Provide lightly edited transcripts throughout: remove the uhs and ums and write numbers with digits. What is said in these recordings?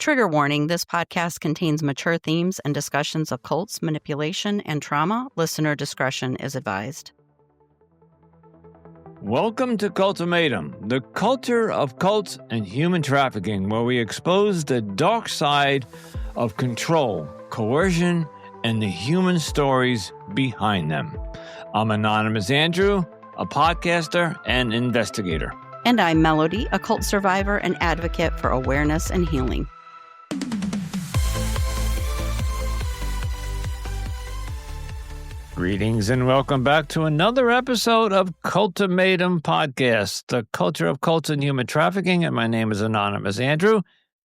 Trigger warning, this podcast contains mature themes and discussions of cults, manipulation, and trauma. Listener discretion is advised. Welcome to Cultimatum, the culture of cults and human trafficking, where we expose the dark side of control, coercion, and the human stories behind them. I'm Anonymous Andrew, a podcaster and investigator. And I'm Melody, a cult survivor and advocate for awareness and healing. Greetings and welcome back to another episode of Cultimatum Podcast, the culture of cults and human trafficking. And my name is Anonymous Andrew.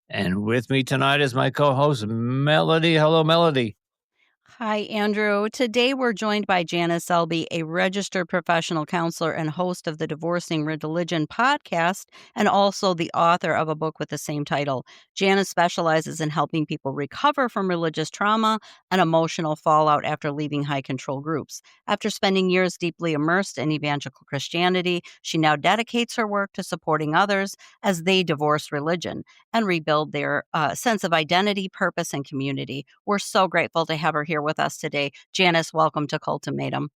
And with me tonight is my co-host, Melody. Hello, Melody. Hi, Andrew. Today we're joined by Janice Selbie, a registered professional counselor and host of the Divorcing Religion podcast, and also the author of a book with the same title. Janice specializes in helping people recover from religious trauma and emotional fallout after leaving high control groups. After spending years deeply immersed in evangelical Christianity, she now dedicates her work to supporting others as they divorce religion and rebuild their sense of identity, purpose, and community. We're so grateful to have her here with us today. Janice, welcome to Cultimatum.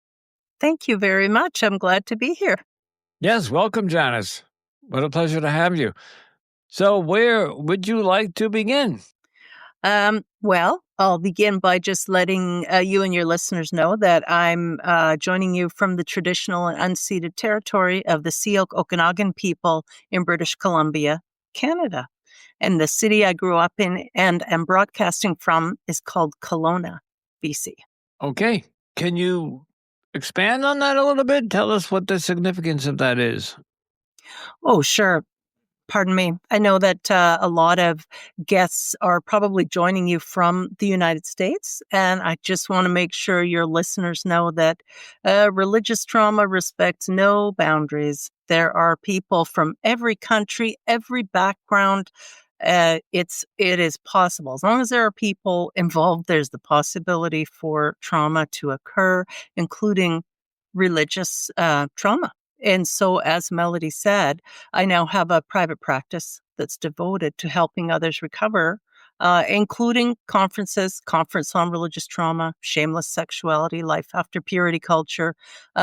Thank you very much. I'm glad to be here. Yes, welcome, Janice. What a pleasure to have you. So where would you like to begin? Well, I'll begin by just letting you and your listeners know that I'm joining you from the traditional and unceded territory of the Syilx Okanagan people in British Columbia, Canada. And the city I grew up in and am broadcasting from is called Kelowna, BC. Okay. Can you expand on that a little bit? Tell us what the significance of that is. Oh, sure. Pardon me. I know that a lot of guests are probably joining you from the United States, and I just want to make sure your listeners know that religious trauma respects no boundaries. There are people from every country, every background. It is possible. As long as there are people involved, there's the possibility for trauma to occur, including religious trauma. And so, as Melody said, I now have a private practice that's devoted to helping others recover, including conference on religious trauma, shameless sexuality, life after purity culture,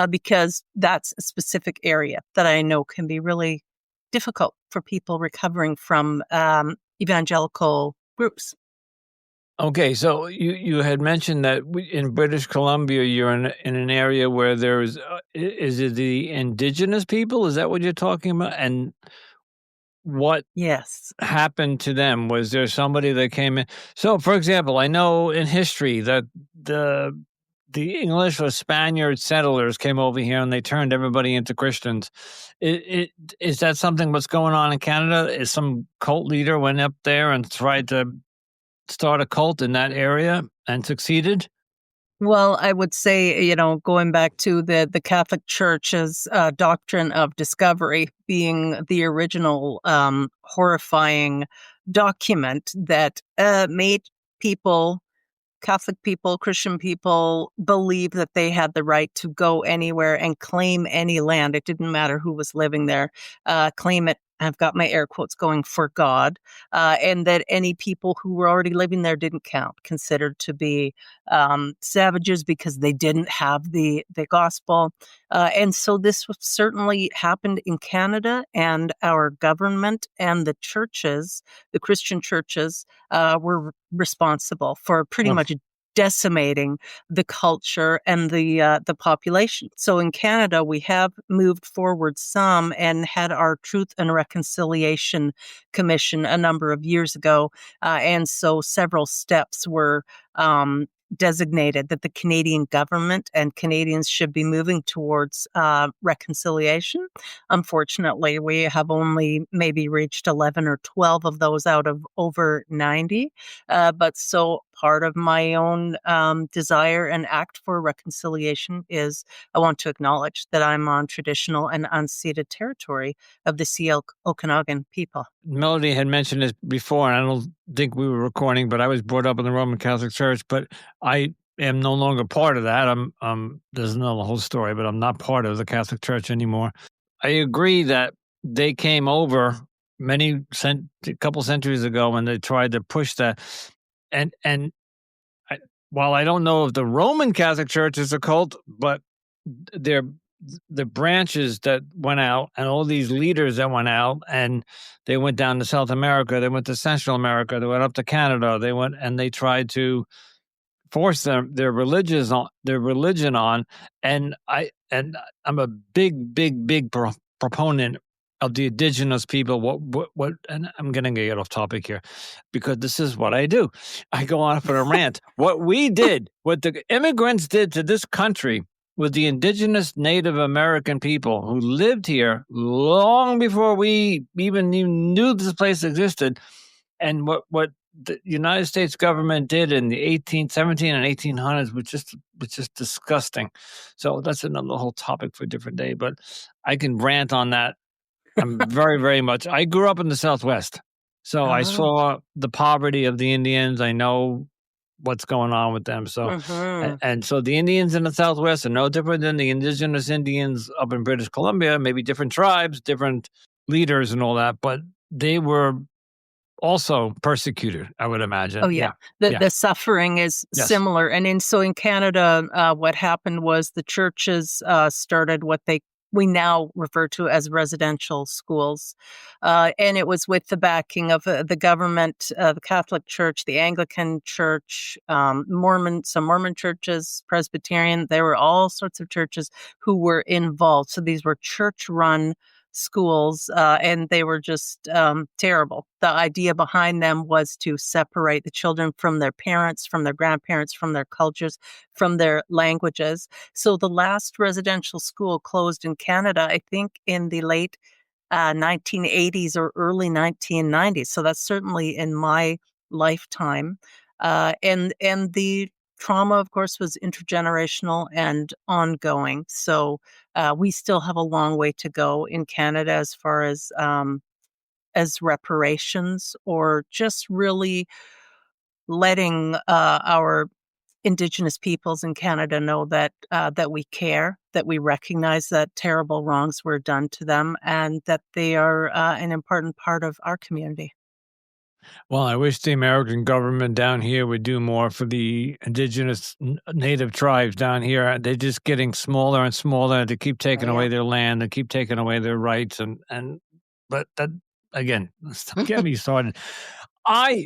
because that's a specific area that I know can be really difficult for people recovering from evangelical groups. Okay, so you had mentioned that in British Columbia, you're in an area where is it the indigenous people? Is that what you're talking about? And what Yes. happened to them? Was there somebody that came in? So, for example, I know in history that the English or Spaniard settlers came over here and they turned everybody into Christians. Is that something what's going on in Canada? Is some cult leader went up there and tried to start a cult in that area and succeeded? Well, I would say, going back to the Catholic Church's doctrine of discovery being the original horrifying document that made people, Catholic people, Christian people, believe that they had the right to go anywhere and claim any land. It didn't matter who was living there, claim it. I've got my air quotes going for God, and that any people who were already living there didn't count, considered to be savages because they didn't have the gospel. And so this certainly happened in Canada, and our government and the churches, the Christian churches, were responsible for pretty much decimating the culture and the population. So in Canada, we have moved forward some and had our Truth and Reconciliation Commission a number of years ago. And so several steps were designated that the Canadian government and Canadians should be moving towards reconciliation. Unfortunately, we have only maybe reached 11 or 12 of those out of over 90. But so part of my own desire and act for reconciliation is I want to acknowledge that I'm on traditional and unceded territory of the Syilx Okanagan people. Melody had mentioned this before, and I don't think we were recording, but I was brought up in the Roman Catholic Church, but I am no longer part of that. There's another whole story, but I'm not part of the Catholic Church anymore. I agree that they came over a couple centuries ago when they tried to push that. And while I don't know if the Roman Catholic Church is a cult, but they're the branches that went out and all these leaders that went out, and they went down to South America, they went to Central America, they went up to Canada, they tried to force their religion on. And I'm a big proponent of the indigenous people. What and I'm gonna get off topic here because this is what I do. I go off on a rant. What the immigrants did to this country with the indigenous Native American people who lived here long before we even knew this place existed, and what the United States government did in the 1817 and 1800s was just disgusting. So that's another whole topic for a different day, but I can rant on that. I'm very, very much. I grew up in the Southwest, so I saw the poverty of the Indians. I know what's going on with them. So, and so the Indians in the Southwest are no different than the indigenous Indians up in British Columbia, maybe different tribes, different leaders and all that, but they were also persecuted, I would imagine. Oh, yeah. The suffering is similar. And in Canada, what happened was the churches started what we now refer to as residential schools. And it was with the backing of the government, the Catholic Church, the Anglican Church, some Mormon churches, Presbyterian. There were all sorts of churches who were involved. So these were church-run schools, and they were just terrible. The idea behind them was to separate the children from their parents, from their grandparents, from their cultures, from their languages. So the last residential school closed in Canada, I think, in the late 1980s or early 1990s. So that's certainly in my lifetime. And the trauma, of course, was intergenerational and ongoing. So we still have a long way to go in Canada as far as reparations, or just really letting our Indigenous peoples in Canada know that we care, that we recognize that terrible wrongs were done to them, and that they are an important part of our community. Well, I wish the American government down here would do more for the indigenous native tribes down here. They're just getting smaller and smaller. They keep taking away their land. They keep taking away their rights. But that, again, don't get me started.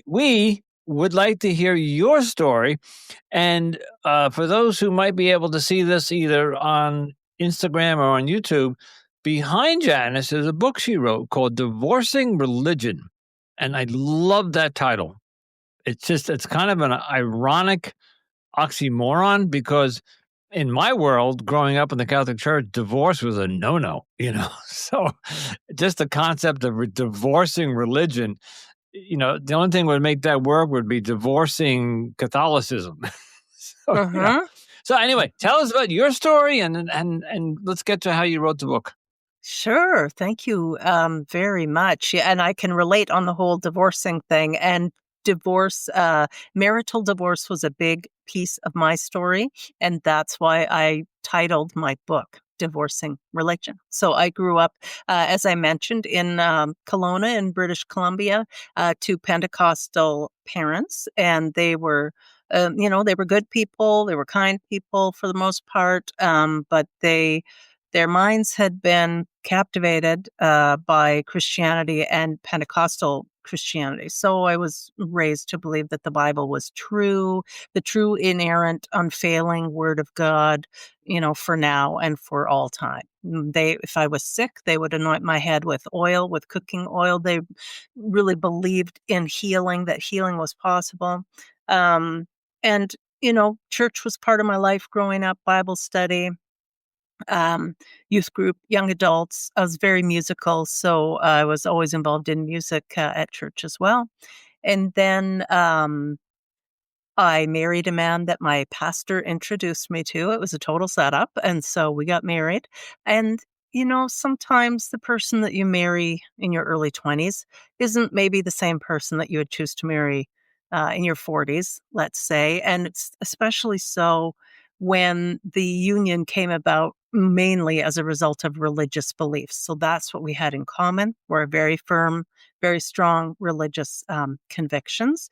We would like to hear your story. And for those who might be able to see this either on Instagram or on YouTube, behind Janice is a book she wrote called Divorcing Religion. And I love that title. It's kind of an ironic oxymoron, because in my world, growing up in the Catholic Church, divorce was a no-no, So just the concept of divorcing religion, the only thing would make that work would be divorcing Catholicism. So anyway, tell us about your story, and let's get to how you wrote the book. Sure. Thank you very much. Yeah, and I can relate on the whole divorcing thing. And marital divorce was a big piece of my story. And that's why I titled my book, Divorcing Religion. So I grew up, as I mentioned, in Kelowna in British Columbia, to Pentecostal parents. And they were, they were good people. They were kind people for the most part. But their minds had been captivated by Christianity and Pentecostal Christianity. So I was raised to believe that the Bible was true, the true, inerrant, unfailing Word of God, for now and for all time. If I was sick, they would anoint my head with cooking oil. They really believed in healing, that healing was possible. And church was part of my life growing up, Bible study. Youth group, young adults. I was very musical, so I was always involved in music at church as well. And then I married a man that my pastor introduced me to. It was a total setup, and so we got married. And sometimes the person that you marry in your early 20s isn't maybe the same person that you would choose to marry in your 40s, let's say. And it's especially so when the union came about mainly as a result of religious beliefs. So that's what we had in common. We're very firm, very strong religious convictions,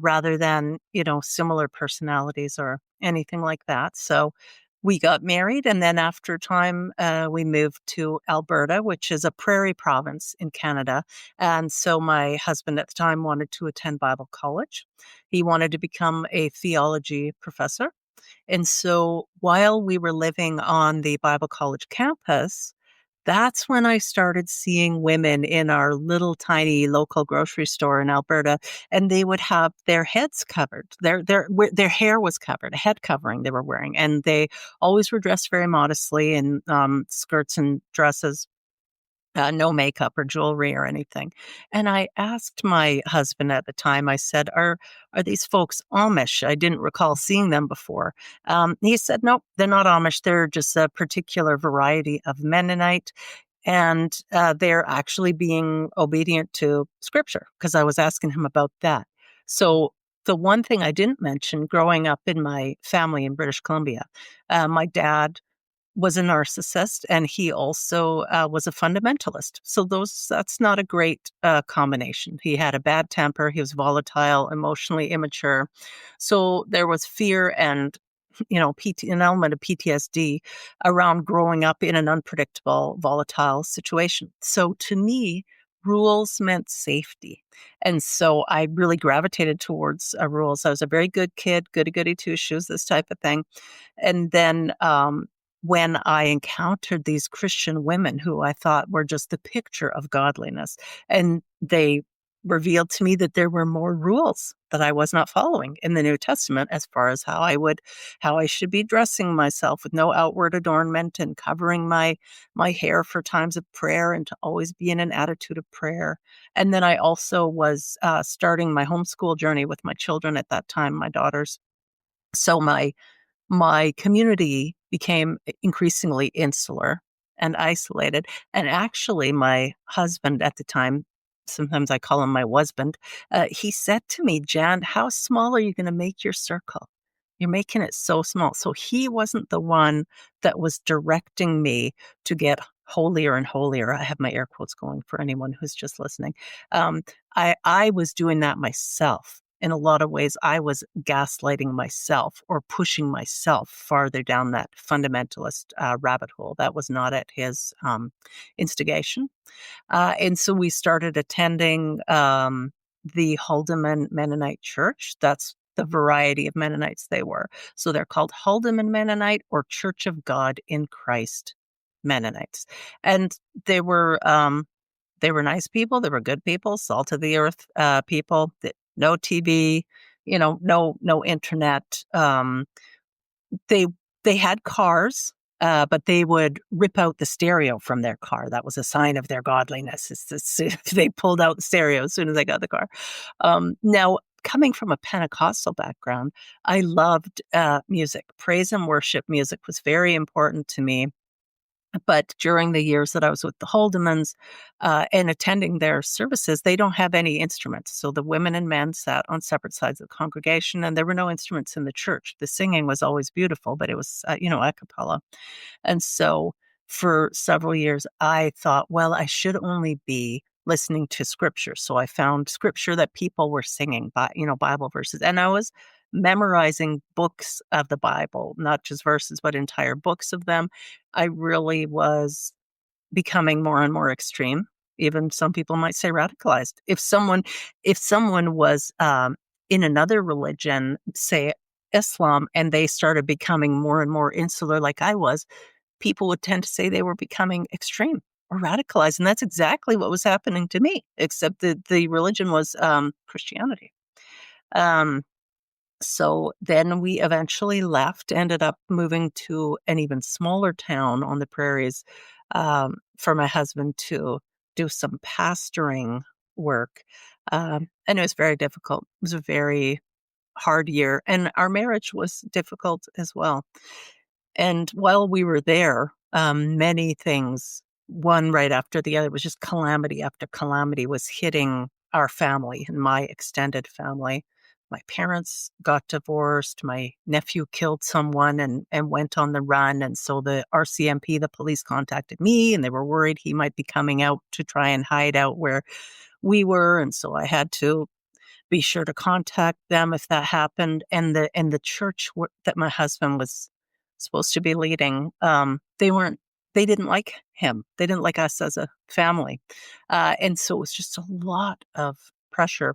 rather than, similar personalities or anything like that. So we got married, and then after time, we moved to Alberta, which is a prairie province in Canada. And so my husband at the time wanted to attend Bible college. He wanted to become a theology professor. And so while we were living on the Bible college campus, that's when I started seeing women in our little tiny local grocery store in Alberta, and they would have their heads covered. Their hair was covered, a head covering they were wearing, and they always were dressed very modestly in skirts and dresses, no makeup or jewelry or anything. And I asked my husband at the time, I said, are these folks Amish? I didn't recall seeing them before. He said, no, they're not Amish. They're just a particular variety of Mennonite. And they're actually being obedient to scripture, because I was asking him about that. So the one thing I didn't mention growing up in my family in British Columbia, my dad was a narcissist, and he also was a fundamentalist. So that's not a great combination. He had a bad temper. He was volatile, emotionally immature. So there was fear and an element of PTSD around growing up in an unpredictable, volatile situation. So to me, rules meant safety. And so I really gravitated towards rules. I was a very good kid, goody goody two shoes, this type of thing. And then when I encountered these Christian women who I thought were just the picture of godliness, and they revealed to me that there were more rules that I was not following in the New Testament, as far as how I should be dressing myself with no outward adornment, and covering my hair for times of prayer, and to always be in an attitude of prayer. And then I also was starting my homeschool journey with my children at that time, my daughters. So my community became increasingly insular and isolated. And actually, my husband at the time, sometimes I call him my husband, he said to me, Jan, how small are you going to make your circle? You're making it so small. So he wasn't the one that was directing me to get holier and holier. I have my air quotes going for anyone who's just listening. I was doing that myself. In a lot of ways, I was gaslighting myself or pushing myself farther down that fundamentalist rabbit hole. That was not at his instigation. And so we started attending the Haldeman Mennonite Church. That's the variety of Mennonites they were. So they're called Haldeman Mennonite or Church of God in Christ Mennonites. And they were nice people. They were good people, salt of the earth people. No TV, no internet. They they had cars, but they would rip out the stereo from their car. That was a sign of their godliness. They pulled out the stereo as soon as they got the car. Now, coming from a Pentecostal background, I loved music. Praise and worship music was very important to me. But during the years that I was with the Holdemans and attending their services, they don't have any instruments. So the women and men sat on separate sides of the congregation, and there were no instruments in the church. The singing was always beautiful, but it was, a cappella. And so for several years, I thought, well, I should only be listening to scripture. So I found scripture that people were singing, Bible verses. And I was memorizing books of the Bible, not just verses, but entire books of them. I really was becoming more and more extreme. Even some people might say radicalized. If someone was in another religion, say Islam, and they started becoming more and more insular, like I was, people would tend to say they were becoming extreme or radicalized, and that's exactly what was happening to me. Except that the religion was Christianity. Um, so then we eventually left, ended up moving to an even smaller town on the prairies for my husband to do some pastoring work. And it was very difficult. It was a very hard year. And our marriage was difficult as well. And while we were there, many things, one right after the other, was just calamity after calamity was hitting our family and my extended family. my parents got divorced. My nephew killed someone and went on the run. And so the RCMP, the police, contacted me, and they were worried he might be coming out to try and hide out where we were. And so I had to be sure to contact them if that happened. And the church that my husband was supposed to be leading, they didn't like him. They didn't like us as a family. And so it was just a lot of pressure.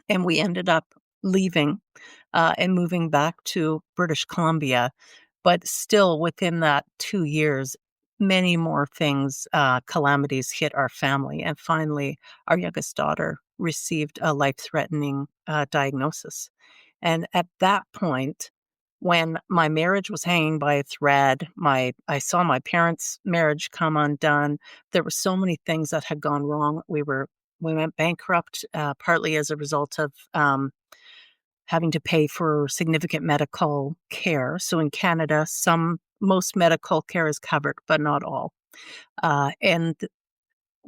And we ended up leaving and moving back to British Columbia. But still, within that 2 years, many more things, calamities hit our family. And finally, our youngest daughter received a life-threatening diagnosis. And at that point, when my marriage was hanging by a thread, I saw my parents' marriage come undone. There were so many things that had gone wrong. We went bankrupt, partly as a result of having to pay for significant medical care. So in Canada, most medical care is covered, but not all. And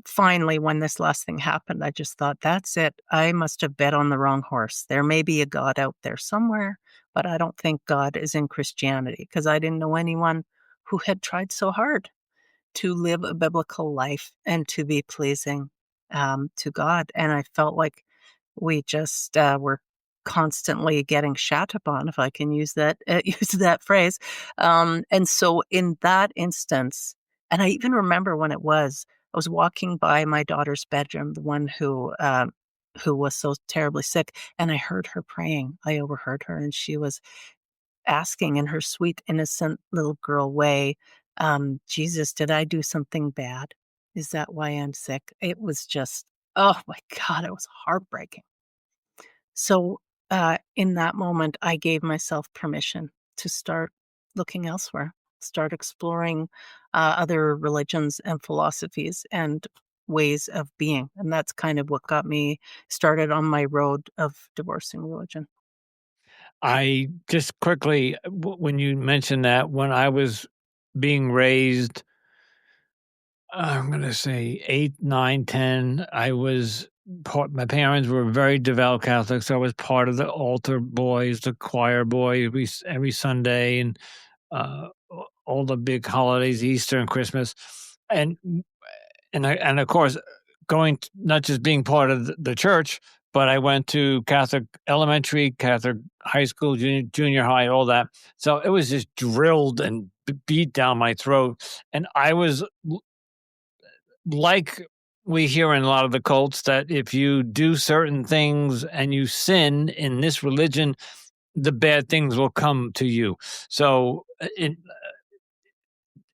finally, when this last thing happened, I just thought, that's it. I must have bet on the wrong horse. There may be a God out there somewhere, but I don't think God is in Christianity, because I didn't know anyone who had tried so hard to live a biblical life and to be pleasing to God. And I felt like we just were constantly getting shat upon, if I can use that use that phrase. And so in that instance, and I even remember when it was, I was walking by my daughter's bedroom, the one who was so terribly sick, and I heard her praying. I overheard her, and she was asking in her sweet, innocent little girl way, Jesus, did I do something bad? Is that why I'm sick? It was just, oh my God, it was heartbreaking. So in that moment, I gave myself permission to start looking elsewhere, start exploring other religions and philosophies and ways of being. And that's kind of what got me started on my road of divorcing religion. I just quickly, when you mentioned that, when I was being raised, I'm going to say 8, 9, 10, I was my parents were very devout Catholics. So I was part of the altar boys, the choir boy every Sunday, and all the big holidays, Easter and Christmas. And and of course, not just being part of the church, but I went to Catholic elementary, Catholic high school, junior high, all that. So it was just drilled and beat down my throat. And I was like we hear in a lot of the cults, that if you do certain things and you sin in this religion, the bad things will come to you. So in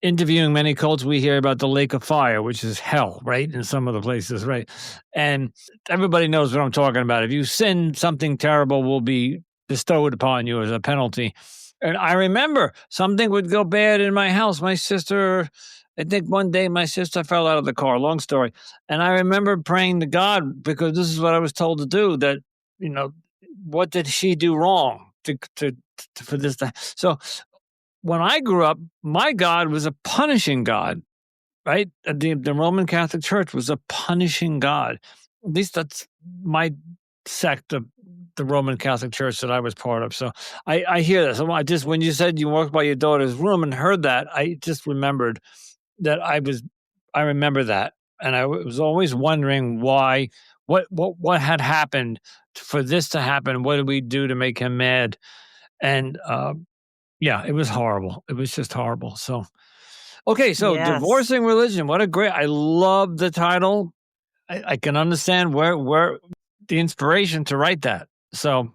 interviewing many cults, we hear about the lake of fire, which is hell, right? In some of the places, right? And everybody knows what I'm talking about. If you sin, something terrible will be bestowed upon you as a penalty. And I remember something would go bad in my house. My sister, I think one day my sister fell out of the car, long story. And I remember praying to God, because this is what I was told to do, that, what did she do wrong for this to, so when I grew up, my God was a punishing God, right? The Roman Catholic Church was a punishing God. At least that's my sect of the Roman Catholic Church that I was part of. So I hear this. So when you said you walked by your daughter's room and heard that, I just remembered that I remember that. And I was always wondering why, what had happened for this to happen? What did we do to make him mad? And, yeah, it was horrible. It was just horrible. So, okay, so Yes. divorcing religion. I love the title. I can understand where the inspiration to write that. So,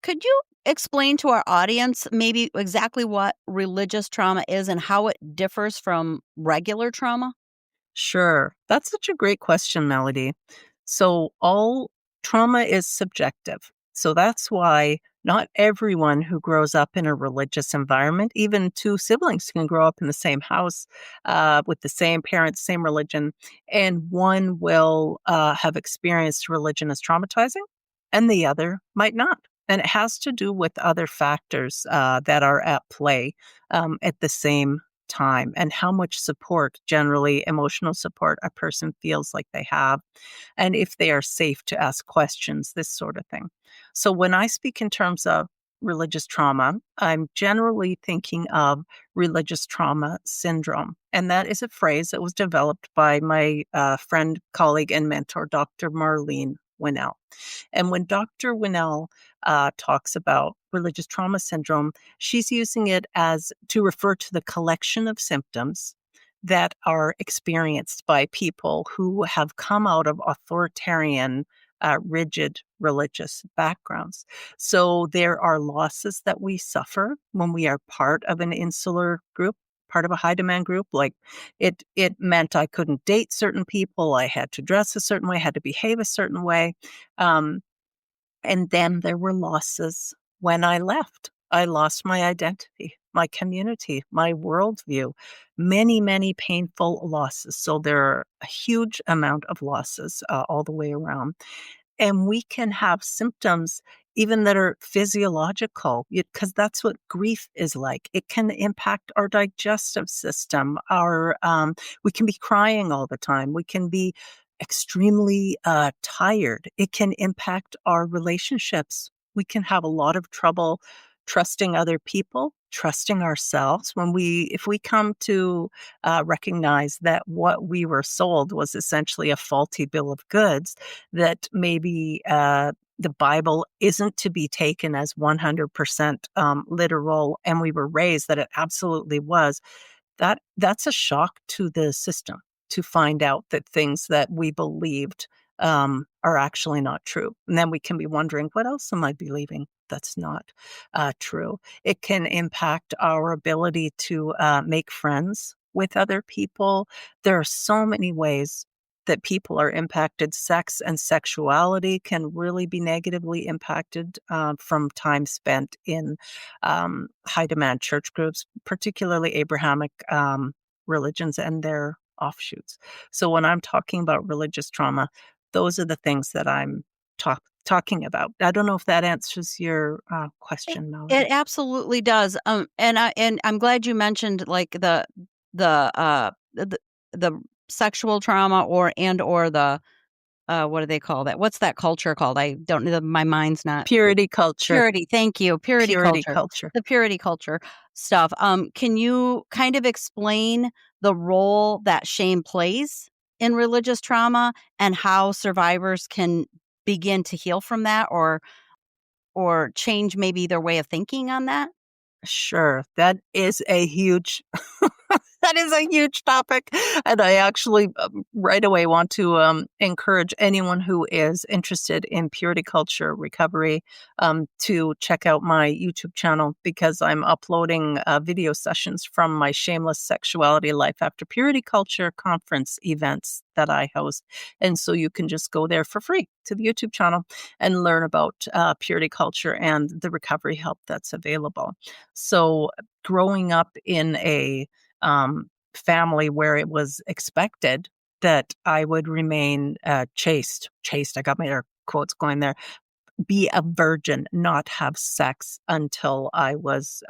Could you explain to our audience maybe exactly what religious trauma is and how it differs from regular trauma? Sure. That's such a great question, Melody. So, all trauma is subjective. So, that's why not everyone who grows up in a religious environment, even two siblings can grow up in the same house with the same parents, same religion, and one will have experienced religion as traumatizing and the other might not. And it has to do with other factors that are at play at the same time and how much support, generally emotional support, a person feels like they have, and if they are safe to ask questions, this sort of thing. So when I speak in terms of religious trauma, I'm generally thinking of religious trauma syndrome. And that is a phrase that was developed by my friend, colleague, and mentor, Dr. Marlene Winnell. And when Dr. Winnell talks about religious trauma syndrome, she's using it as to refer to the collection of symptoms that are experienced by people who have come out of authoritarian, rigid religious backgrounds. So there are losses that we suffer when we are part of an insular group, part of a high demand group. Like it meant I couldn't date certain people, I had to dress a certain way, I had to behave a certain way. Um, and then there were losses when I left. I lost my identity, my community, my worldview, many, many painful losses. So there are a huge amount of losses all the way around. And we can have symptoms even that are physiological, because that's what grief is like. It can impact our digestive system. We can be crying all the time. We can be extremely tired. It can impact our relationships. We can have a lot of trouble trusting other people, trusting ourselves. If we come to recognize that what we were sold was essentially a faulty bill of goods, that maybe the Bible isn't to be taken as 100% literal, and we were raised that it absolutely was, that's a shock to the system to find out that things that we believed are actually not true. And then we can be wondering, what else am I believing that's not true? It can impact our ability to make friends with other people. There are so many ways that people are impacted. Sex and sexuality can really be negatively impacted from time spent in high demand church groups, particularly Abrahamic religions and their offshoots. So when I'm talking about religious trauma, those are the things that I'm talking about. I don't know if that answers your question, Melody. It absolutely does. And I'm glad you mentioned like the the sexual trauma or the what do they call that? What's that culture called? I don't know. My mind's not Purity culture. Purity. Thank you. Purity culture. The purity culture stuff. Can you kind of explain the role that shame plays in religious trauma and how survivors can begin to heal from that or change maybe their way of thinking on that? Sure. That is a huge that is a huge topic. And I actually right away want to encourage anyone who is interested in purity culture recovery to check out my YouTube channel, because I'm uploading video sessions from my Shameless Sexuality Life After Purity Culture conference events that I host. And so you can just go there for free to the YouTube channel and learn about purity culture and the recovery help that's available. So growing up in a family where it was expected that I would remain chaste, I got my air quotes going there, be a virgin, not have sex until I was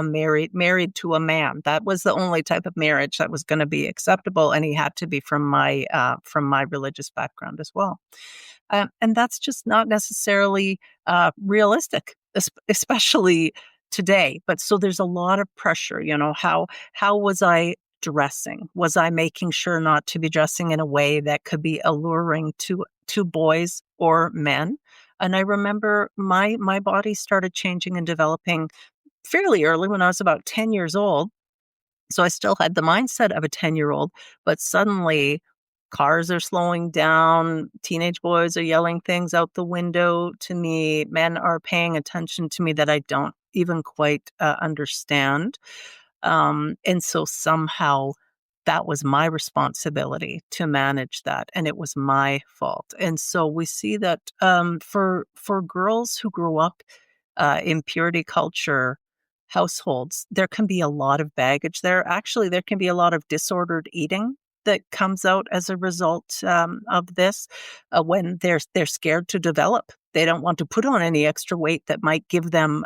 married to a man. That was the only type of marriage that was going to be acceptable, and he had to be from my religious background as well. And that's just not necessarily realistic, especially today. But so there's a lot of pressure. How was I dressing? Was I making sure not to be dressing in a way that could be alluring to boys or men? And I remember my body started changing and developing fairly early, when I was about 10 years old. So I still had the mindset of a 10-year-old, but suddenly cars are slowing down, teenage boys are yelling things out the window to me, men are paying attention to me that I don't even quite understand. And so somehow that was my responsibility to manage that, and it was my fault. And so we see that for girls who grow up in purity culture households, there can be a lot of baggage there. Actually, there can be a lot of disordered eating that comes out as a result of this when they're scared to develop. They don't want to put on any extra weight that might give them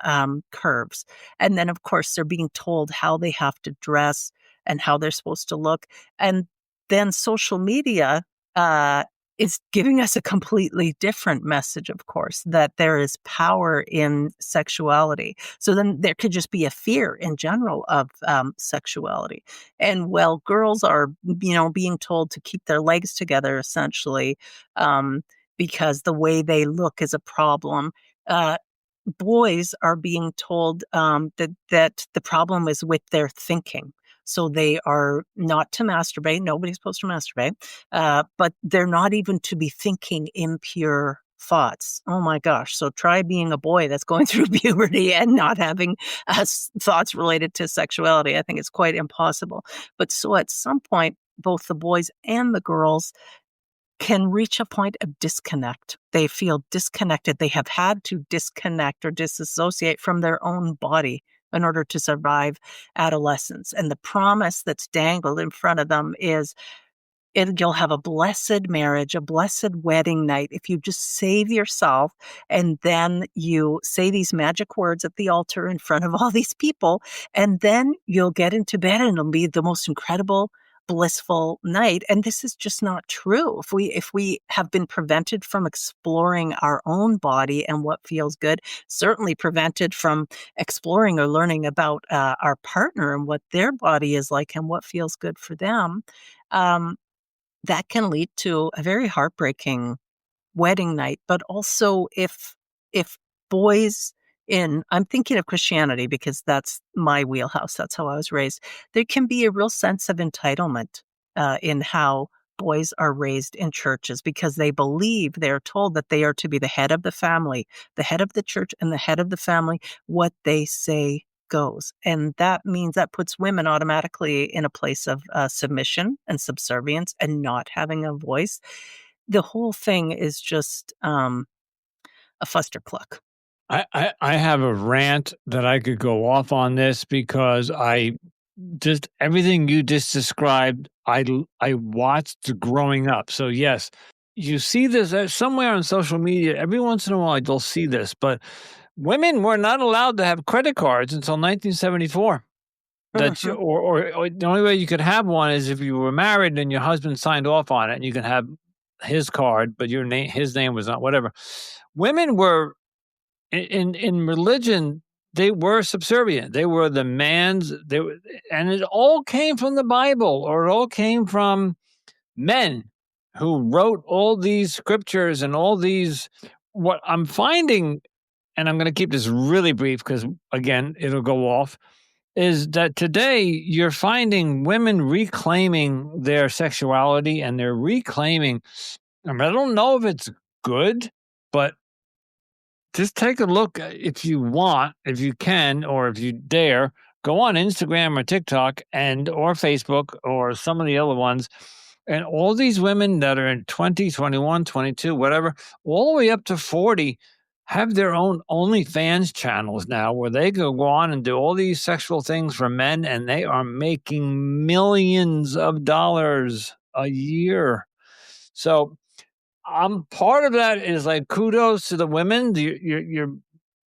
curves. And then, of course, they're being told how they have to dress, and how they're supposed to look. And then social media is giving us a completely different message, of course, that there is power in sexuality. So then there could just be a fear in general of sexuality. And while girls are, being told to keep their legs together, essentially, because the way they look is a problem, uh, boys are being told that the problem is with their thinking. So they are not to masturbate. Nobody's supposed to masturbate, but they're not even to be thinking impure thoughts. Oh my gosh. So try being a boy that's going through puberty and not having thoughts related to sexuality. I think it's quite impossible. But so at some point, both the boys and the girls can reach a point of disconnect. They feel disconnected. They have had to disconnect or disassociate from their own body in order to survive adolescence. And the promise that's dangled in front of them is you'll have a blessed marriage, a blessed wedding night if you just save yourself and then you say these magic words at the altar in front of all these people, and then you'll get into bed and it'll be the most incredible blissful night. And this is just not true. If we have been prevented from exploring our own body and what feels good, certainly prevented from exploring or learning about our partner and what their body is like and what feels good for them, that can lead to a very heartbreaking wedding night. But also if boys I'm thinking of Christianity because that's my wheelhouse. That's how I was raised. There can be a real sense of entitlement in how boys are raised in churches because they're told that they are to be the head of the family, the head of the church and the head of the family. What they say goes. And that means that puts women automatically in a place of submission and subservience and not having a voice. The whole thing is just a fustercluck. I have a rant that I could go off on this because I just everything you just described, I watched growing up. So yes, you see this somewhere on social media. Every once in a while, you'll see this, but women were not allowed to have credit cards until 1974. That Mhm. or the only way you could have one is if you were married and your husband signed off on it, and you can have his card, but his name was not whatever. Women were in religion, they were subservient. They were the man's. And it all came from the Bible, or it all came from men who wrote all these scriptures and all these. What I'm finding, and I'm going to keep this really brief because again, it'll go off. Is that today you're finding women reclaiming their sexuality and they're reclaiming. I mean, I don't know if it's good, but just take a look if you want, if you can, or if you dare, go on Instagram or TikTok or Facebook or some of the other ones. And all these women that are in 20, 21, 22, whatever, all the way up to 40 have their own OnlyFans channels now where they go on and do all these sexual things for men and they are making millions of dollars a year. So part of that is like kudos to the women. You're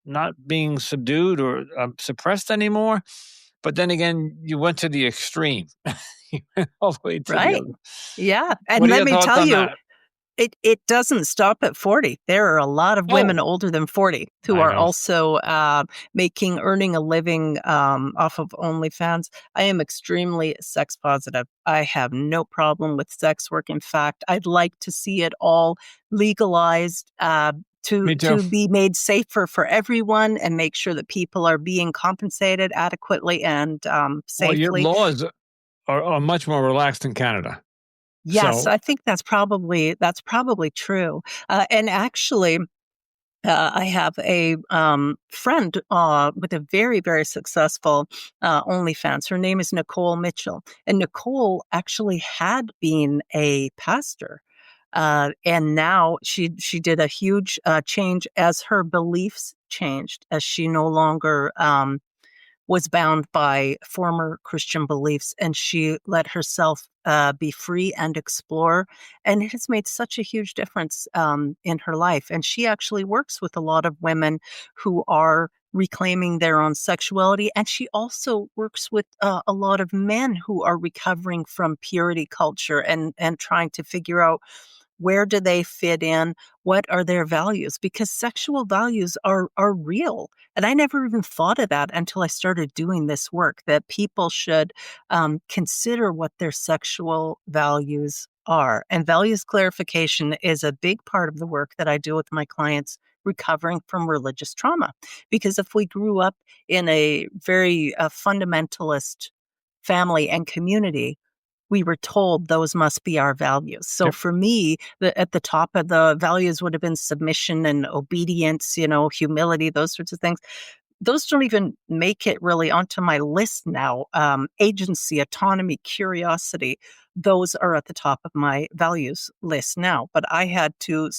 not being subdued or suppressed anymore. But then again, you went to the extreme. You went all the way to the Right. other. Yeah. What And are let your me thoughts tell on you, that? it doesn't stop at 40. There are a lot of women Oh, older than 40 who I are know. also earning a living off of OnlyFans. I am extremely sex positive. I have no problem with sex work. In fact, I'd like to see it all legalized Me too. to be made safer for everyone and make sure that people are being compensated adequately and Well, your safely. laws are much more relaxed in Canada. Yes, So I think that's probably true. And actually, I have a friend with a very, very successful OnlyFans. Her name is Nicole Mitchell, and Nicole actually had been a pastor, and now she did a huge change as her beliefs changed, as she no longer was bound by former Christian beliefs, and she let herself be free and explore. And it has made such a huge difference in her life. And she actually works with a lot of women who are reclaiming their own sexuality. And she also works with a lot of men who are recovering from purity culture and trying to figure out where do they fit in, what are their values, because sexual values are real. And I never even thought of that until I started doing this work, that people should consider what their sexual values are. And values clarification is a big part of the work that I do with my clients recovering from religious trauma. Because if we grew up in a very fundamentalist family and community, we were told those must be our values. So Yep. for me, at the top of the values would have been submission and obedience, humility, those sorts of things. Those don't even make it really onto my list now. Agency, autonomy, curiosity, those are at the top of my values list now. But I had to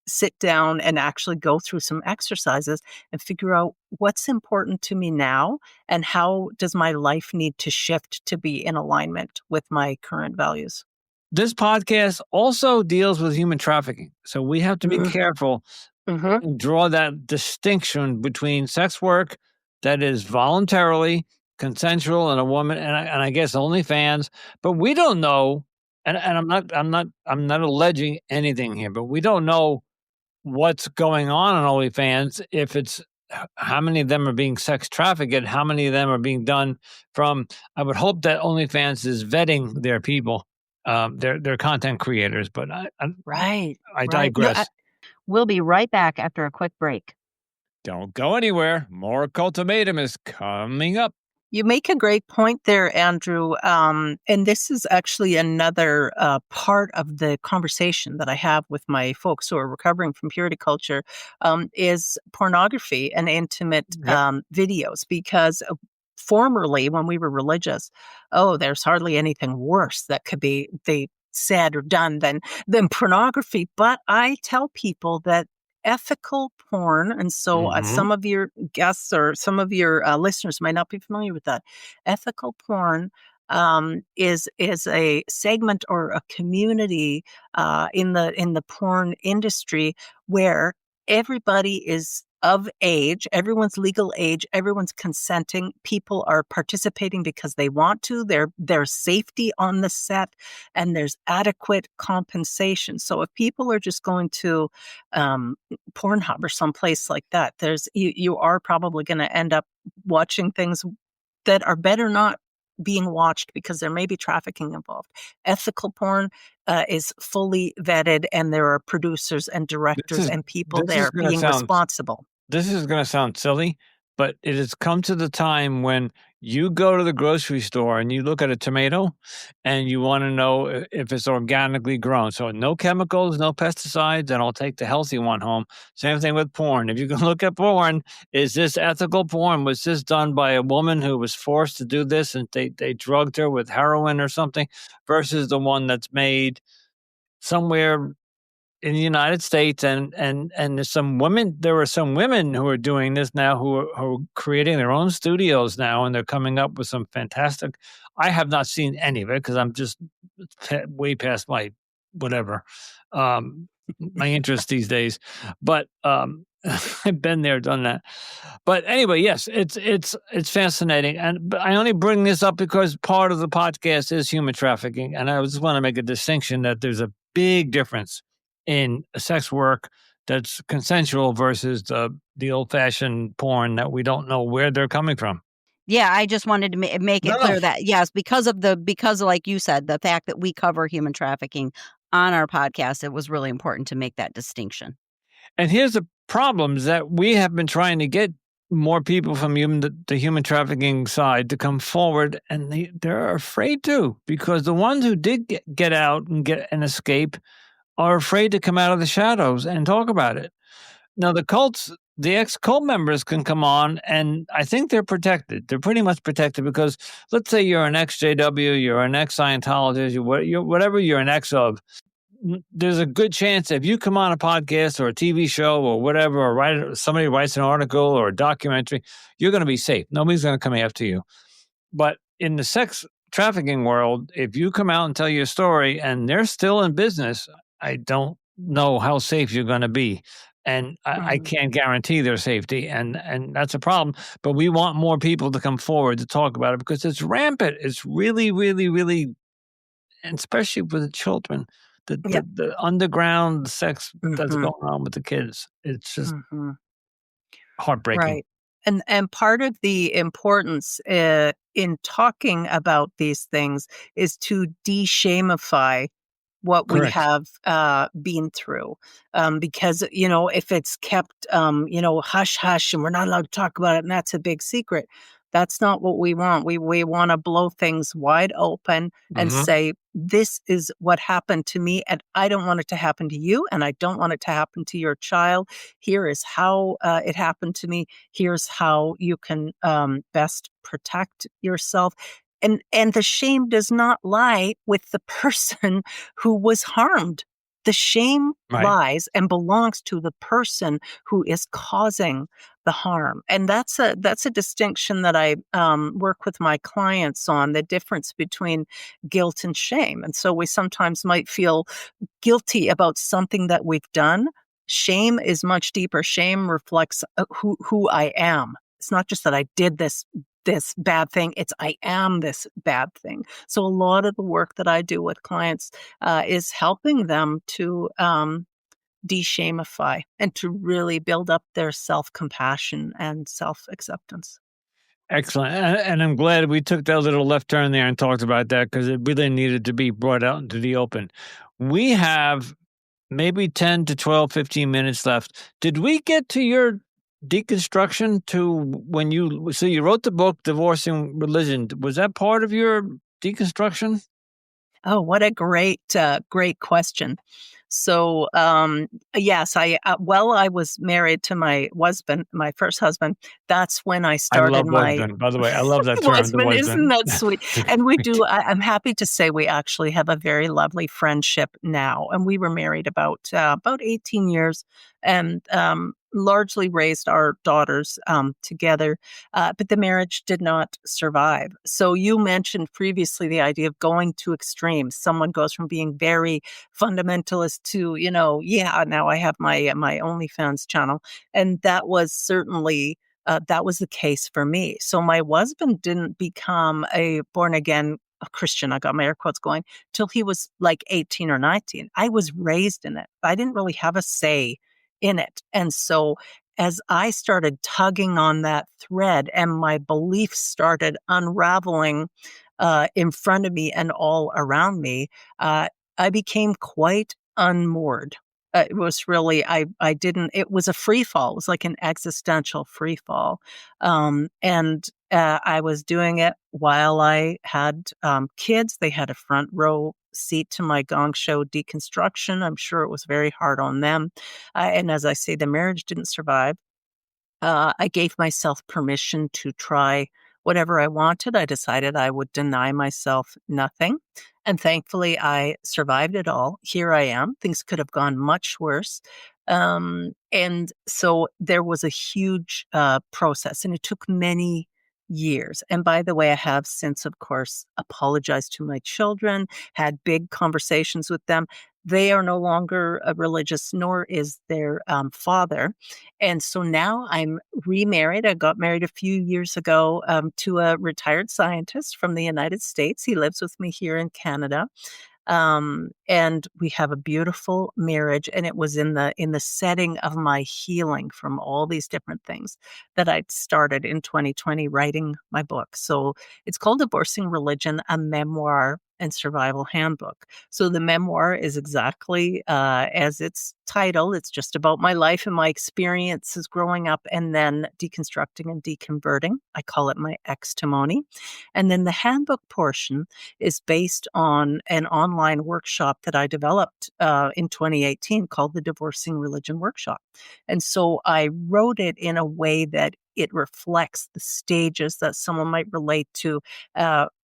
sit down and actually go through some exercises and figure out what's important to me now and how does my life need to shift to be in alignment with my current values. This podcast also deals with human trafficking. So we have to be careful Mm-hmm. and draw that distinction between sex work that is voluntarily consensual and a woman and I guess OnlyFans, but we don't know, and I'm not alleging anything here, but we don't know what's going on OnlyFans, if it's how many of them are being sex trafficked, how many of them are being done from. I would hope that OnlyFans is vetting their people, their content creators, but I Right. I Right. No, digress. we'll be right back after a quick break. Don't go anywhere. More Cultimatum is coming up. You make a great point there, Andrew. And this is actually another part of the conversation that I have with my folks who are recovering from purity culture, is pornography and intimate Yep. videos. Because formerly, when we were religious, there's hardly anything worse that could be they said or done than pornography. But I tell people that ethical porn, and so some of your guests or some of your listeners might not be familiar with that. Ethical porn is a segment or a community in the porn industry where everybody is of age, everyone's legal age, everyone's consenting. People are participating because they want to. There's safety on the set, and there's adequate compensation. So if people are just going to Pornhub or someplace like that, you are probably going to end up watching things that are better not being watched because there may be trafficking involved. Ethical porn is fully vetted, and there are producers and directors and people this is there gonna being sound responsible. this is going to sound silly, but it has come to the time when you go to the grocery store and you look at a tomato and you want to know if it's organically grown. So no chemicals, no pesticides, and I'll take the healthy one home. Same thing with porn. If you can look at porn, is this ethical porn? Was this done by a woman who was forced to do this and they drugged her with heroin or something, versus the one that's made somewhere in the United States, and there's some women. There are some women who are doing this now, who are creating their own studios now, and they're coming up with some fantastic. I have not seen any of it because I'm just way past my whatever, my interest these days. But I've been there, done that. But anyway, yes, it's fascinating, but I only bring this up because part of the podcast is human trafficking, and I just want to make a distinction that there's a big difference in sex work that's consensual versus the old-fashioned porn that we don't know where they're coming from. Yeah, I just wanted to make it No. clear that, yes, because like you said, the fact that we cover human trafficking on our podcast, it was really important to make that distinction. And here's the problem, is that we have been trying to get more people from the human trafficking side to come forward, and they're afraid to, because the ones who did get out and get an escape are afraid to come out of the shadows and talk about it. Now, the ex-cult members can come on, and I think they're protected. They're pretty much protected because, let's say you're an ex-JW, you're an ex-Scientologist, whatever you're an ex of, there's a good chance if you come on a podcast or a TV show or whatever, or somebody writes an article or a documentary, you're going to be safe. Nobody's going to come after you. But in the sex trafficking world, if you come out and tell your story and they're still in business, I don't know how safe you're going to be. And I Mhm. can't guarantee their safety, and that's a problem. But we want more people to come forward to talk about it because it's rampant. It's really, really, really, and especially with the children, Yeah. the underground sex that's Mhm. going on with the kids. It's just Mhm. heartbreaking. Right. And part of the importance, in talking about these things is to de-shamify what we Correct. have, been through, because, if it's kept, hush hush and we're not allowed to talk about it and that's a big secret, that's not what we want. We wanna blow things wide open and Mhm. say, "This is what happened to me, and I don't want it to happen to you, and I don't want it to happen to your child. Here is how, it happened to me. Here's how you can, best protect yourself." And the shame does not lie with the person who was harmed. The shame Right. lies and belongs to the person who is causing the harm. And that's a distinction that I, work with my clients on, the difference between guilt and shame. And so we sometimes might feel guilty about something that we've done. Shame is much deeper. Shame reflects, who I am. It's not just that I did this bad thing, it's I am this bad thing. So a lot of the work that I do with clients, is helping them to, de-shamify and to really build up their self-compassion and self-acceptance. Excellent. And I'm glad we took that little left turn there and talked about that because it really needed to be brought out into the open. We have maybe 10 to 12, 15 minutes left. Did we get to your deconstruction to when so you wrote the book, Divorcing Religion. Was that part of your deconstruction? Oh, what a great question. So, yes, I was married to my first husband. That's when I I started love my husband. By the way, I love that term, the husband. Isn't husband. that sweet? And I'm happy to say we actually have a very lovely friendship now. And we were married about 18 years and, largely raised our daughters, together. But the marriage did not survive. So you mentioned previously the idea of going to extremes. Someone goes from being very fundamentalist to, yeah, now I have my OnlyFans channel, and that was certainly, that was the case for me. So my husband didn't become a born again a Christian. I got my air quotes going till he was like 18 or 19. I was raised in it. I didn't really have a say in it, and so as I started tugging on that thread and my beliefs started unraveling, in front of me and all around me, I became quite unmoored. It was really, I didn't, it was a free fall. It was like an existential free fall. And I was doing it while I had, kids. They had a front row seat to my gong show deconstruction. I'm sure it was very hard on them. And as I say, the marriage didn't survive. I gave myself permission to try whatever I wanted. I decided I would deny myself nothing. And thankfully, I survived it all. Here I am. Things could have gone much worse. And so there was a huge, process, and it took many years. And by the way, I have since, of course, apologized to my children, had big conversations with them. They are no longer religious, nor is their, father. And so now I'm remarried. I got married a few years ago, to a retired scientist from the United States. He lives with me here in Canada. And we have a beautiful marriage, and it was in the setting of my healing from all these different things that I'd started in 2020 writing my book. So it's called Divorcing Religion, a memoir and survival handbook. So the memoir is exactly, as its title. It's just about my life and my experiences growing up and then deconstructing and deconverting. I call it my ex-testimony. And then the handbook portion is based on an online workshop that I developed, in 2018 called the Divorcing Religion Workshop. And so I wrote it in a way that it reflects the stages that someone might relate to,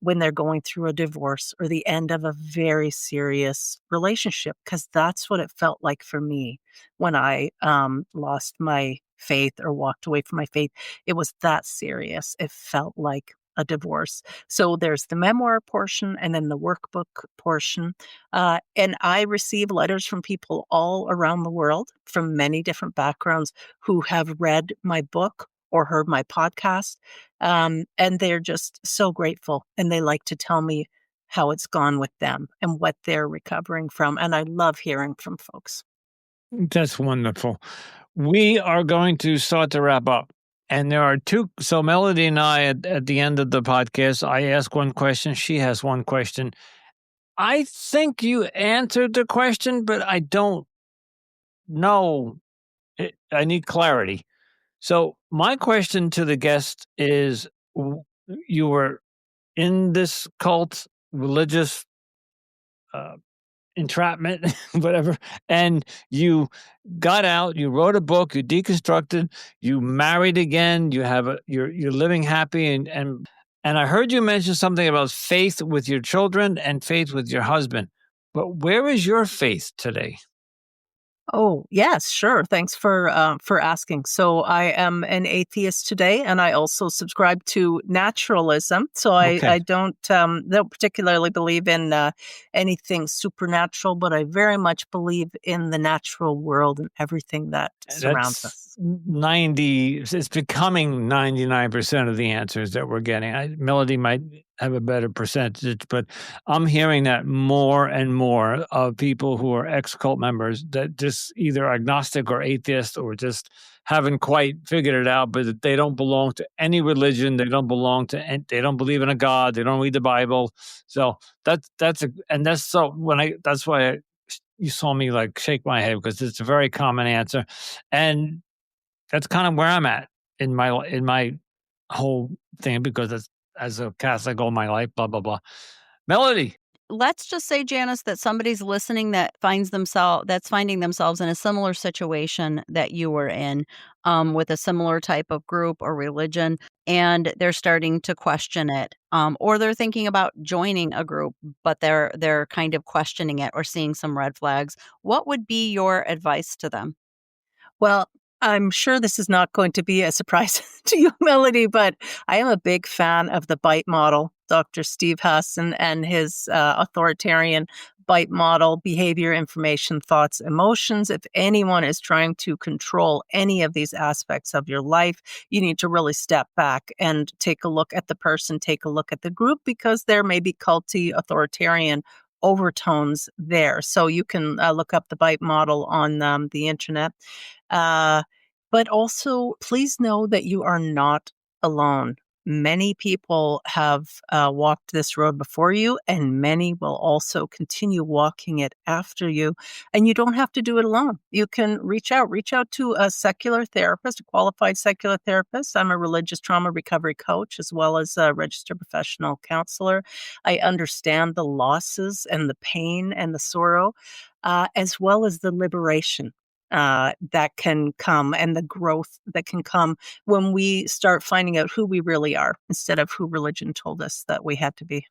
when they're going through a divorce or the end of a very serious relationship, because that's what it felt like for me when I, lost my faith or walked away from my faith. It was that serious. It felt like a divorce. So there's the memoir portion and then the workbook portion. And I receive letters from people all around the world from many different backgrounds who have read my book or heard my podcast. And they're just so grateful. And they like to tell me how it's gone with them and what they're recovering from. And I love hearing from folks. That's wonderful. We are going to start to wrap up. And there are two. So Melody and I, at the end of the podcast, I ask one question. She has one question. I think you answered the question, but I don't know. I need clarity. So my question to the guest is, you were in this cult, religious entrapment, whatever, and you got out, you wrote a book, you deconstructed, you married again, you're living happy, and I heard you mention something about faith with your children and faith with your husband. But where is your faith today? Oh, yes, sure. Thanks for asking. So I am an atheist today, and I also subscribe to naturalism. So Okay. I don't particularly believe in anything supernatural, but I very much believe in the natural world and everything that surrounds That's us. 90, it's becoming 99% of the answers that we're getting. Melody might have a better percentage, but I'm hearing that more and more of people who are ex-cult members that just either agnostic or atheist or just haven't quite figured it out, but that they don't belong to any religion. They don't belong to, they don't believe in a God. They don't read the Bible. So that's why you saw me like shake my head, because it's a very common answer. And that's kind of where I'm at in my whole thing, because it's, as a Catholic all my life, blah, blah, blah. Melody. Let's just say, Janice, that somebody's listening that's finding themselves in a similar situation that you were in, with a similar type of group or religion, and they're starting to question it, or they're thinking about joining a group, but they're kind of questioning it or seeing some red flags. What would be your advice to them? Well, I'm sure this is not going to be a surprise to you, Melody, but I am a big fan of the bite model, Dr. Steve Hassan and his authoritarian bite model, behavior, information, thoughts, emotions. If anyone is trying to control any of these aspects of your life, you need to really step back and take a look at the person, take a look at the group, because there may be culty, authoritarian overtones there. So you can look up the bite model on the internet. Uh, but also, please know that you are not alone. Many people have walked this road before you, and many will also continue walking it after you. And you don't have to do it alone. You can reach out to a secular therapist, a qualified secular therapist. I'm a religious trauma recovery coach, as well as a registered professional counselor. I understand the losses and the pain and the sorrow, as well as the liberation that can come and the growth that can come when we start finding out who we really are instead of who religion told us that we had to be.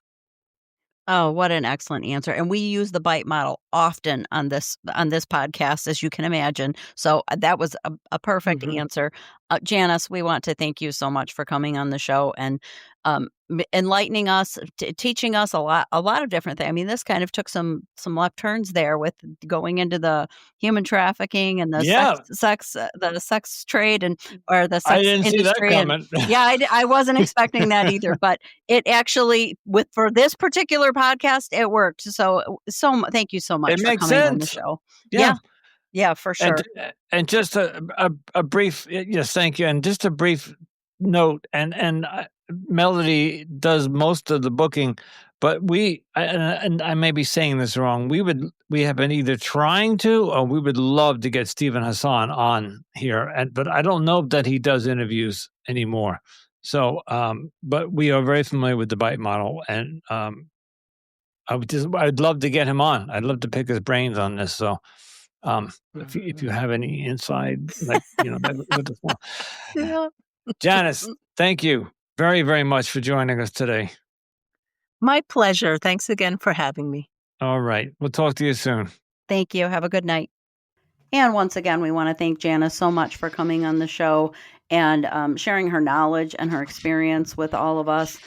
Oh, what an excellent answer. And we use the bite model often on this podcast, as you can imagine. So that was a perfect Mhm. answer. Janice, we want to thank you so much for coming on the show and enlightening us, teaching us a lot of different things. I mean, this kind of took some left turns there with going into the human trafficking and the Yeah, the sex trade and or the I sex didn't see that industry. And coming. yeah, I wasn't expecting that either, but it actually for this particular podcast, it worked. Thank you so It much for makes coming on the sense. show. Yeah. Yeah, yeah, for And sure. just a brief, yes, thank you. And just a brief note, and Melody does most of the booking, but and I may be saying this wrong. We have been either trying to, or we would love to get Stephen Hassan on here, but I don't know that he does interviews anymore. So, but we are very familiar with the bite model, and I'd love to get him on. I'd love to pick his brains on this. So, if you have any inside, like, with the phone. Yeah. Janice, thank you very, very much for joining us today. My pleasure. Thanks again for having me. All right. We'll talk to you soon. Thank you. Have a good night. And once again, we want to thank Janice so much for coming on the show and sharing her knowledge and her experience with all of us.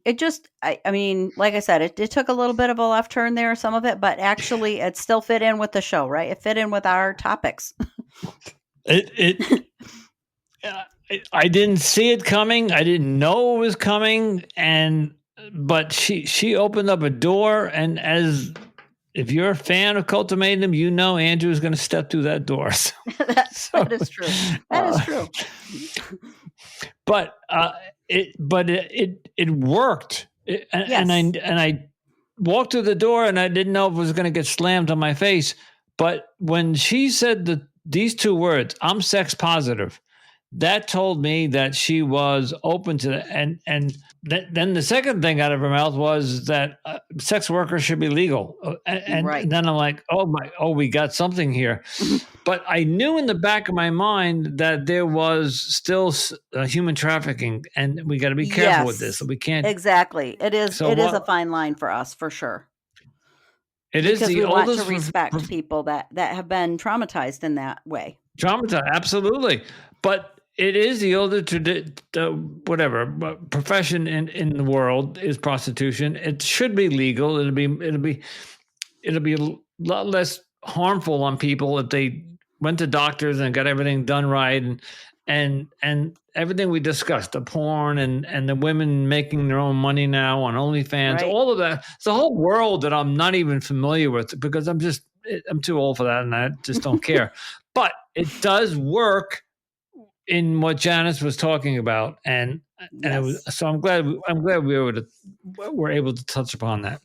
It just, I mean, like I said, it took a little bit of a left turn there, some of it, but actually it still fit in with the show, right? It fit in with our topics. I didn't see it coming. I didn't know it was coming, but she opened up a door, and if you're a fan of Cultivating, you know Andrew is going to step through that door. That is true. That is true. But it worked, Yes. and I walked through the door, and I didn't know if it was going to get slammed on my face. But when she said these two words, "I'm sex positive," that told me that she was open to that. And then the second thing out of her mouth was that sex workers should be legal. And then I'm like, we got something here. But I knew in the back of my mind that there was still human trafficking, and we got to be careful with this. We can't. Exactly. It is a fine line for us, for sure. Because we want to respect people that have been traumatized in that way. Traumatized, absolutely. But it is the older profession in the world is prostitution. It should be legal. It'll be a lot less harmful on people if they went to doctors and got everything done right, and everything we discussed, the porn and the women making their own money now on OnlyFans, all of that. It's a whole world that I'm not even familiar with because I'm too old for that, and I just don't care. But it does work in what Janice was talking about, and it was, so I'm glad we were able to touch upon that.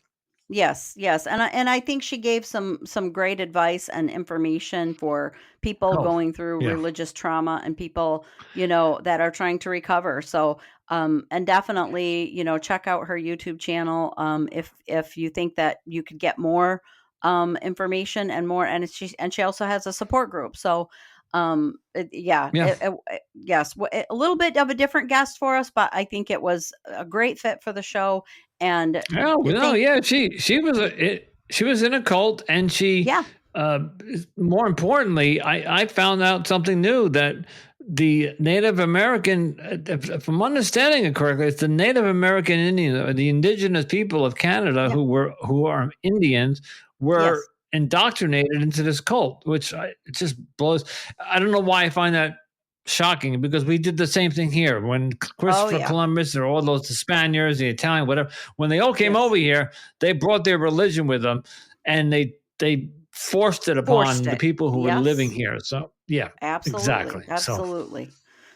Yes, and I think she gave some great advice and information for people going through religious trauma and people, that are trying to recover. So, and definitely, check out her YouTube channel if you think that you could get more information and more. And she also has a support group. So, yes, a little bit of a different guest for us, but I think it was a great fit for the show. And she was in a cult, and more importantly, I found out something new, that the Native American, if I'm understanding it correctly, it's the Native American Indians, or the indigenous people of Canada who are Indians, were indoctrinated into this cult, which it just blows. I don't know why I find that shocking, because we did the same thing here when Christopher Columbus, or all those, the Spaniards, the Italian, whatever, when they all came over here, they brought their religion with them, and they forced it upon the people who were living here. So absolutely.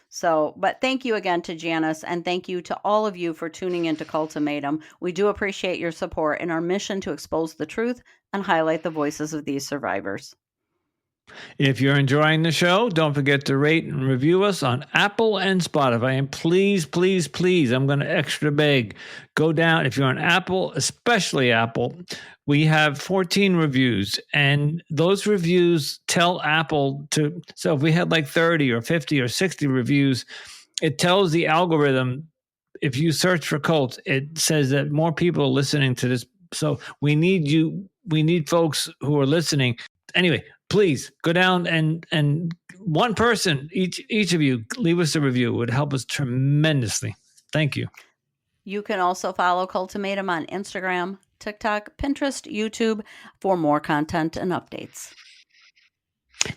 So, but thank you again to Janice, and thank you to all of you for tuning into Cultimatum. We do appreciate your support in our mission to expose the truth and highlight the voices of these survivors. If you're enjoying the show, don't forget to rate and review us on Apple and Spotify. And please, please, please, I'm going to extra beg, go down. If you're on Apple, especially Apple, we have 14 reviews, and those reviews tell Apple to, so if we had like 30 or 50 or 60 reviews, it tells the algorithm, if you search for cults, it says that more people are listening to this. So we need folks who are listening. Anyway, please go down and one person, each of you, leave us a review. It would help us tremendously. Thank you. You can also follow Cultimatum on Instagram, TikTok, Pinterest, YouTube for more content and updates.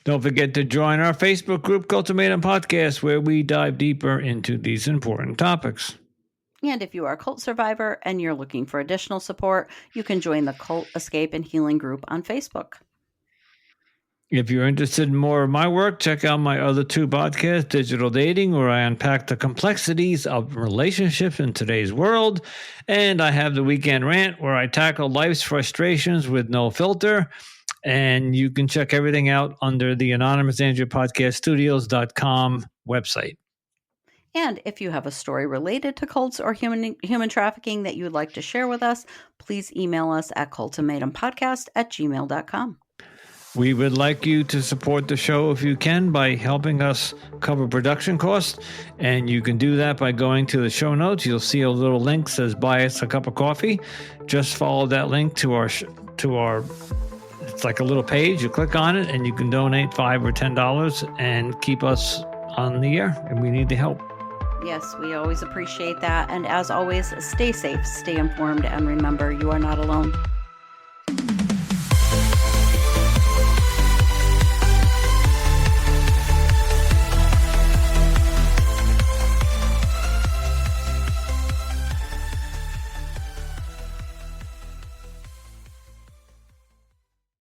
Don't forget to join our Facebook group, Cultimatum Podcast, where we dive deeper into these important topics. And if you are a cult survivor and you're looking for additional support, you can join the Cult Escape and Healing group on Facebook. If you're interested in more of my work, check out my other two podcasts, Digital Dating, where I unpack the complexities of relationships in today's world. And I have the Weekend Rant, where I tackle life's frustrations with no filter. And you can check everything out under the AnonymousAndrewPodcastStudios.com website. And if you have a story related to cults or human trafficking that you would like to share with us, please email us at cultimatumpodcast@gmail.com. We would like you to support the show if you can by helping us cover production costs. And you can do that by going to the show notes. You'll see a little link that says buy us a cup of coffee. Just follow that link to our it's like a little page. You click on it and you can donate $5 or $10 and keep us on the air, and we need the help. Yes, we always appreciate that. And as always, stay safe, stay informed, and remember, you are not alone.